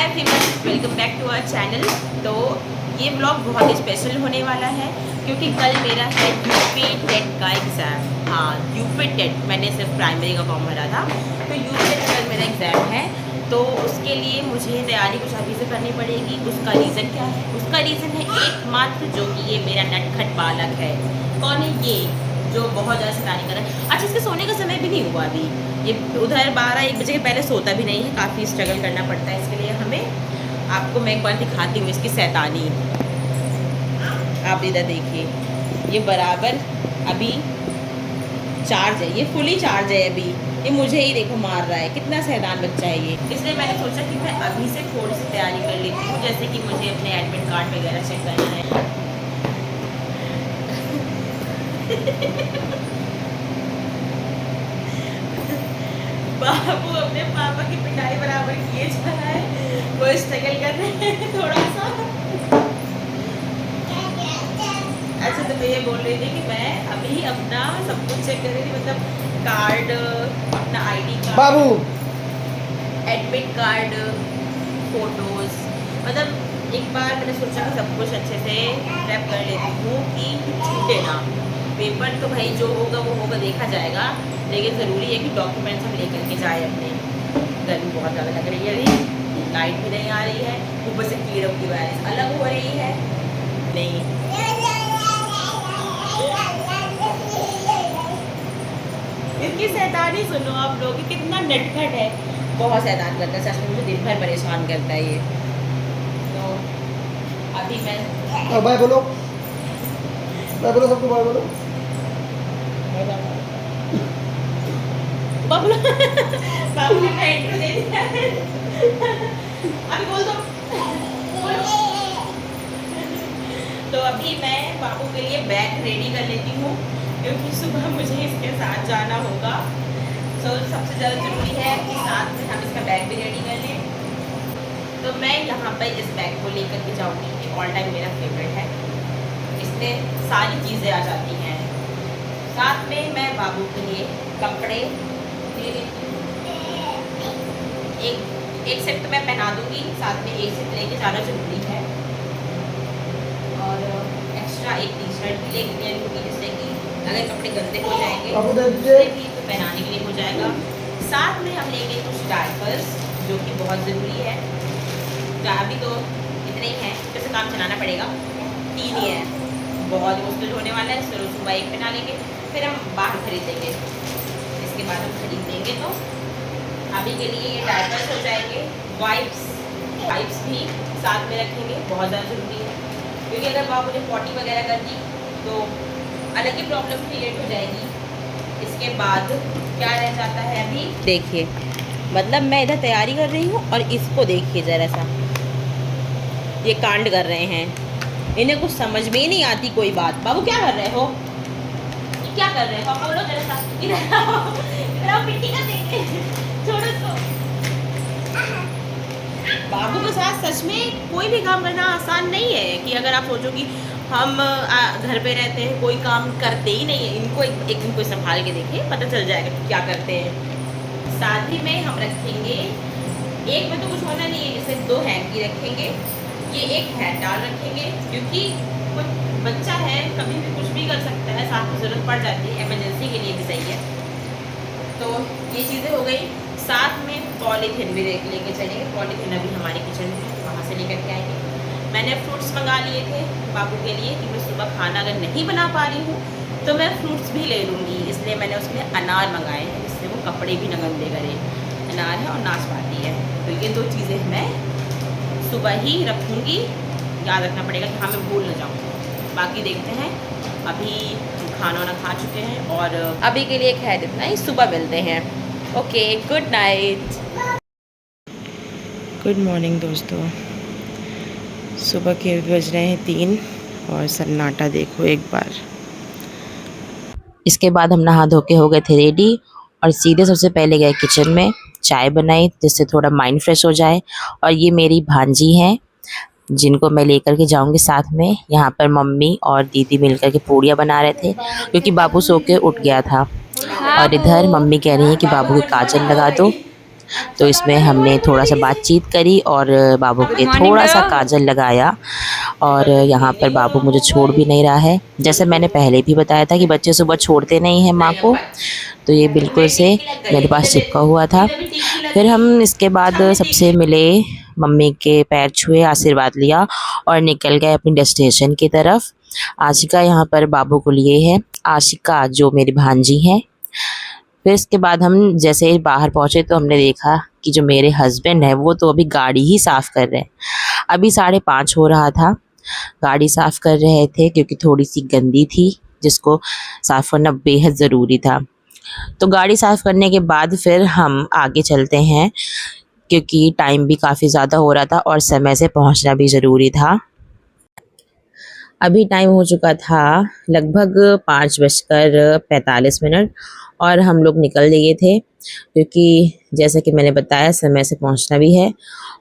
Hi everyone, welcome back to our channel. तो ये blog बहुत स्पेशल होने वाला है क्योंकि कल मेरा है यूपी टेट का एग्ज़ाम। हाँ, यूपी टेट, मैंने सिर्फ प्राइमरी का फॉर्म भरा था, तो यूपी टेट कल मेरा एग्ज़ाम है। तो उसके लिए मुझे तैयारी कुछ अभी से करनी पड़ेगी। उसका रीज़न क्या है? उसका रीज़न है एकमात्र, जो कि ये मेरा नटखट बालक है। कौन है ये जो बहुत ज़्यादा शैतानी कर रहा है? अच्छा, इसके सोने का समय भी नहीं हुआ अभी। ये उधर 12-1 बजे के पहले सोता भी नहीं है। काफ़ी स्ट्रगल करना पड़ता है इसके लिए हमें। आपको मैं एक बार दिखाती हूँ इसकी शैतानी। आप इधर देखिए, ये बराबर अभी चार्ज है, ये फुली चार्ज है अभी। ये मुझे ही देखो मार रहा है, कितना शैतान बच्चा है ये। इसलिए मैंने सोचा कि मैं अभी से थोड़ी सी तैयारी कर लेती हूँ, जैसे कि मुझे अपने एडमिट कार्ड वगैरह चेक करना है। बाबू अपने पापा की पिटाई बराबर किए जा रहा है, वो स्ट्रगल कर रहे हैं थोड़ा सा। अच्छा, तो मैं ये बोल रही थी कि मैं अभी अपना सब कुछ चेक कर रही थी, मतलब कार्ड, अपना आईडी कार्ड, बाबू एडमिट कार्ड, फोटोज, मतलब एक बार मैंने सोचा कि सब कुछ अच्छे से रैप कर लेती हूँ कि छूटे ना। पेपर तो भाई जो होगा वो होगा, देखा जाएगा, लेकिन ज़रूरी है कि डॉक्यूमेंट्स हम लेकर के जाए अपने। गर्मी बहुत ज़्यादा लग रही है अभी, लाइट भी नहीं आ रही है, ऊपर से कीड़ों की वायरस अलग हो रही है। नहीं, इसकी शैतानी सुनो आप लोग, कितना नटखट है, बहुत शैतान करता है, सच में मुझे दिन भर परेशान करता है ये। तो अभी मैं बाय बोलो, बाय बोलो, सबको बाय बोलो। बाबू बाबू ने मैं इंट्रो दे दिया है। अभी बोल दो, बोलो। तो अभी मैं बाबू के लिए बैग रेडी कर लेती हूँ क्योंकि सुबह मुझे इसके साथ जाना होगा। तो सबसे ज़्यादा ज़रूरी है कि साथ में हम इसका बैग भी रेडी कर लें। तो मैं यहाँ पर इस बैग को लेकर के जाऊँगी, ऑल टाइम मेरा फेवरेट है। इसमें सारी चीज़ें आ जाती हैं। साथ में मैं बाबू के लिए कपड़े एक सेट तो मैं पहना दूंगी, साथ में एक सेट लेके जाना जरूरी है। और एक्स्ट्रा एक टी शर्ट भी ले लूँगी, जिससे कि अगर कपड़े गंदे हो जाएंगे उससे भी तो पहनाने के लिए हो जाएगा। साथ में हम लेंगे कुछ डायपर्स, जो कि बहुत ज़रूरी है। अभी तो इतने ही हैं, जैसे काम चलाना पड़ेगा, 3 ही है, बहुत मुश्किल होने वाला है। चलो सुबह एक पहना लेंगे, फिर हम बाहर खरीदेंगे, इसके बाद हम खरीद लेंगे। तो अभी के लिए ये डायपर्स हो जाएंगे। वाइप्स भी साथ में रखेंगे, बहुत ज़्यादा ज़रूरी है, क्योंकि अगर बाबू ने पॉटी वगैरह कर दी तो अलग ही प्रॉब्लम क्रिएट हो जाएगी। इसके बाद क्या रह जाता है अभी देखिए, मतलब मैं इधर तैयारी कर रही हूँ और इसको देखिए ज़रा सा, ये कांड कर रहे हैं, इन्हें कुछ समझ में ही नहीं आती कोई बात। बाबू क्या कर रहे हो? क्या कर रहे हो? बोलो जरा सा, इधर आओ, मिट्टी का देखे, छोड़ो इसको। बाबू के साथ सच में कोई भी काम करना आसान नहीं है। कि अगर आप सोचो कि हम घर पे रहते हैं, कोई काम करते ही नहीं है, इनको एक दिन कोई संभाल के देखिए, पता चल जाएगा कि क्या करते हैं। साथ ही में हम रखेंगे, एक में तो कुछ होना नहीं है, जैसे 2 हैंकी रखेंगे, ये एक हैंड डाल रखेंगे, क्योंकि कुछ बच्चा है, कभी भी कुछ भी कर सकता है, साथ में ज़रूरत पड़ जाती है, इमरजेंसी के लिए भी सही है। तो ये चीज़ें हो गई। साथ में पॉलीथीन भी लेके चलेंगे, पॉलीथीन अभी हमारे किचन में, वहाँ से लेकर के आएंगे। मैंने फ्रूट्स मंगा लिए थे बाबू के लिए कि मैं सुबह खाना अगर नहीं बना पा रही हूँ तो मैं फ्रूट्स भी ले लूँगी, इसलिए मैंने उसमें अनार मंगाए हैं, जिससे वो कपड़े भी न गंदे करें। अनार है और नाशपाती है, तो ये 2 चीज़ें मैं सुबह ही रखूँगी। याद रखना पड़ेगा कि हाँ, मैं भूल ना जाऊँ। बाकी देखते हैं, अभी खाना वाना खा चुके हैं और अभी के लिए खैर इतना ही, सुबह मिलते हैं। Okay, good night, good morning दोस्तों। सुबह के बज रहे हैं 3 और सन्नाटा देखो एक बार। इसके बाद हम नहा धो के हो गए थे रेडी और सीधे सबसे पहले गए किचन में, चाय बनाई जिससे थोड़ा माइंड फ्रेश हो जाए। और ये मेरी भांजी हैं, जिनको मैं लेकर के जाऊंगी साथ में। यहाँ पर मम्मी और दीदी मिलकर के पूड़ियाँ बना रहे थे, क्योंकि बाबू सो के उठ गया था। और इधर मम्मी कह रही है कि बाबू के काजल लगा दो। अच्छा तो इसमें हमने थोड़ा सा बातचीत करी और बाबू पे थोड़ा सा काजल लगाया। और यहाँ पर बाबू मुझे छोड़ भी नहीं रहा है। जैसे मैंने पहले भी बताया था कि बच्चे सुबह छोड़ते नहीं हैं माँ को, तो ये बिल्कुल तुम्हें से टिक्की लग गई मेरे है, पास मुझे चिपका हुआ था। मुझे भी टिक्की फिर लगी। हम इसके बाद छाप सबसे टिक्की। मिले, मम्मी के पैर छुए, आशीर्वाद लिया और निकल गए अपनी डेस्टिनेशन की तरफ। आशिका यहाँ पर बाबू को लिए है, आशिका जो मेरी भांजी है। फिर इसके बाद हम जैसे ही बाहर पहुँचे तो हमने देखा कि जो मेरे हस्बैंड है वो तो अभी गाड़ी ही साफ़ कर रहे हैं। अभी 5:30 हो रहा था, गाड़ी साफ़ कर रहे थे क्योंकि थोड़ी सी गंदी थी जिसको साफ़ करना बेहद ज़रूरी था। तो गाड़ी साफ़ करने के बाद फिर हम आगे चलते हैं क्योंकि टाइम भी काफ़ी ज़्यादा हो रहा था और समय से पहुंचना भी ज़रूरी था। अभी टाइम हो चुका था लगभग 5:45 और हम लोग निकल लिए थे क्योंकि जैसा कि मैंने बताया समय से पहुंचना भी है।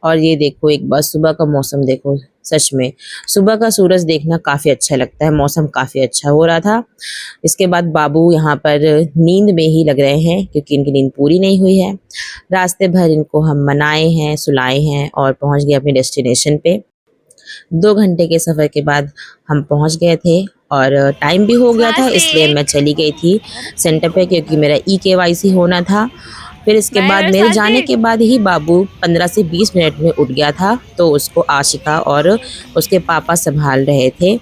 और ये देखो एक बार सुबह का मौसम देखो, सच में सुबह का सूरज देखना काफ़ी अच्छा लगता है। मौसम काफ़ी अच्छा हो रहा था। इसके बाद बाबू यहाँ पर नींद में ही लग रहे हैं क्योंकि इनकी नींद पूरी नहीं हुई है। रास्ते भर इनको हम मनाए हैं, सुलाए हैं और पहुँच गए अपने डेस्टिनेशन पे। 2 घंटे के सफ़र के बाद हम पहुंच गए थे और टाइम भी हो गया था, इसलिए मैं चली गई थी सेंटर पे क्योंकि मेरा ई-केवाईसी होना था। फिर इसके बाद मेरे जाने के बाद ही बाबू 15 से 20 मिनट में उठ गया था, तो उसको आशिका और उसके पापा संभाल रहे थे।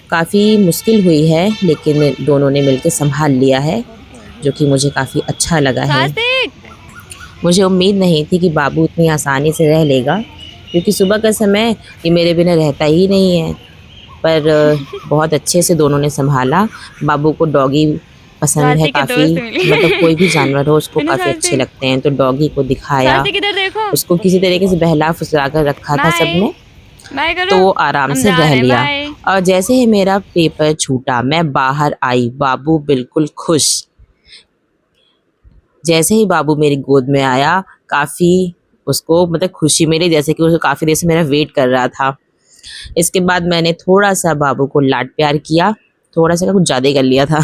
काफ़ी मुश्किल हुई है लेकिन दोनों ने मिलकर संभाल लिया है, जो कि मुझे काफ़ी अच्छा लगा है। मुझे उम्मीद नहीं थी कि बाबू इतनी आसानी से रह लेगा क्योंकि सुबह का समय ये मेरे बिना रहता ही नहीं है। पर बहुत अच्छे से दोनों ने संभाला। बाबू को डॉगी पसंद है काफ़ी, मतलब कोई भी जानवर हो उसको काफ़ी अच्छे लगते हैं, तो डॉगी को दिखाया, उसको किसी तरीके से बहला फुसला कर रखा था सबने, तो वो आराम से रह लिया। और जैसे ही मेरा पेपर छूटा मैं बाहर आई, बाबू बिल्कुल खुश। जैसे ही बाबू मेरी गोद में आया काफ़ी उसको मतलब खुशी मिली, जैसे कि उसको काफ़ी देर से मेरा वेट कर रहा था। इसके बाद मैंने थोड़ा सा बाबू को लाड प्यार किया, थोड़ा सा कुछ ज़्यादा ही कर लिया था।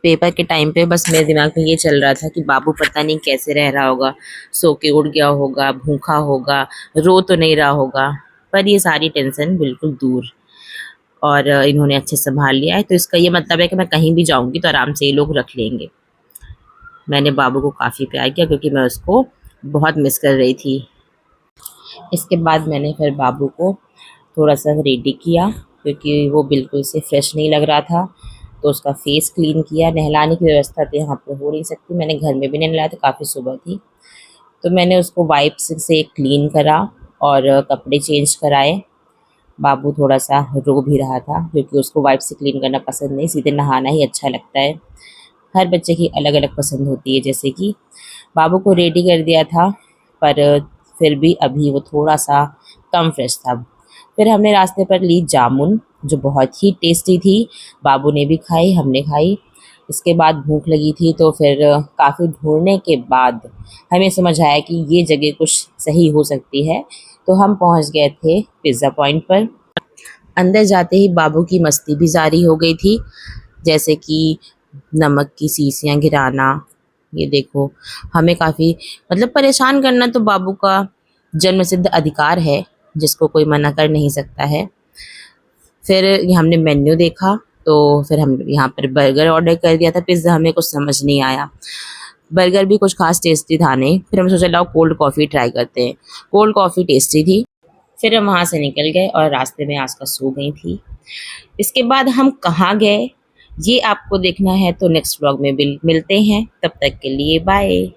पेपर के टाइम पे बस मेरे दिमाग में ये चल रहा था कि बाबू पता नहीं कैसे रह रहा होगा, सो के उठ गया होगा, भूखा होगा, रो तो नहीं रहा होगा। पर ये सारी टेंशन बिल्कुल दूर, और इन्होंने अच्छे से संभाल लिया है, तो इसका ये मतलब है कि मैं कहीं भी जाऊँगी तो आराम से ये लोग रख लेंगे। मैंने बाबू को काफ़ी प्यार किया क्योंकि मैं उसको बहुत मिस कर रही थी। इसके बाद मैंने फिर बाबू को थोड़ा सा रेडी किया क्योंकि वो बिल्कुल से फ्रेश नहीं लग रहा था, तो उसका फेस क्लीन किया। नहलाने की व्यवस्था तो यहाँ पर हो नहीं सकती, मैंने घर में भी नहीं नहलाया था, काफ़ी सुबह थी, तो मैंने उसको वाइप्स से क्लीन करा और कपड़े चेंज कराए। बाबू थोड़ा सा रो भी रहा था क्योंकि उसको वाइप से क्लीन करना पसंद नहीं, सीधे नहाना ही अच्छा लगता है। हर बच्चे की अलग अलग पसंद होती है। जैसे कि बाबू को रेडी कर दिया था, पर फिर भी अभी वो थोड़ा सा कम फ्रेश था। फिर हमने रास्ते पर ली जामुन जो बहुत ही टेस्टी थी, बाबू ने भी खाई, हमने खाई। इसके बाद भूख लगी थी तो फिर काफ़ी ढूंढने के बाद हमें समझ आया कि ये जगह कुछ सही हो सकती है, तो हम पहुंच गए थे पिज़्ज़ा पॉइंट पर। अंदर जाते ही बाबू की मस्ती भी जारी हो गई थी, जैसे कि नमक की शीशियाँ गिराना। ये देखो हमें काफ़ी मतलब परेशान करना तो बाबू का जन्मसिद्ध अधिकार है, जिसको कोई मना कर नहीं सकता है। फिर हमने मेन्यू देखा तो फिर हम यहाँ पर बर्गर ऑर्डर कर दिया था। पिज़्ज़ा हमें कुछ समझ नहीं आया, बर्गर भी कुछ खास टेस्टी था नहीं। फिर हमने सोचा लाओ कोल्ड कॉफ़ी ट्राई करते हैं, कोल्ड कॉफ़ी टेस्टी थी। फिर हम वहाँ से निकल गए और रास्ते में आस्का सो गई थी। इसके बाद हम कहाँ गए ये आपको देखना है तो नेक्स्ट व्लॉग में मिलते हैं, तब तक के लिए बाय।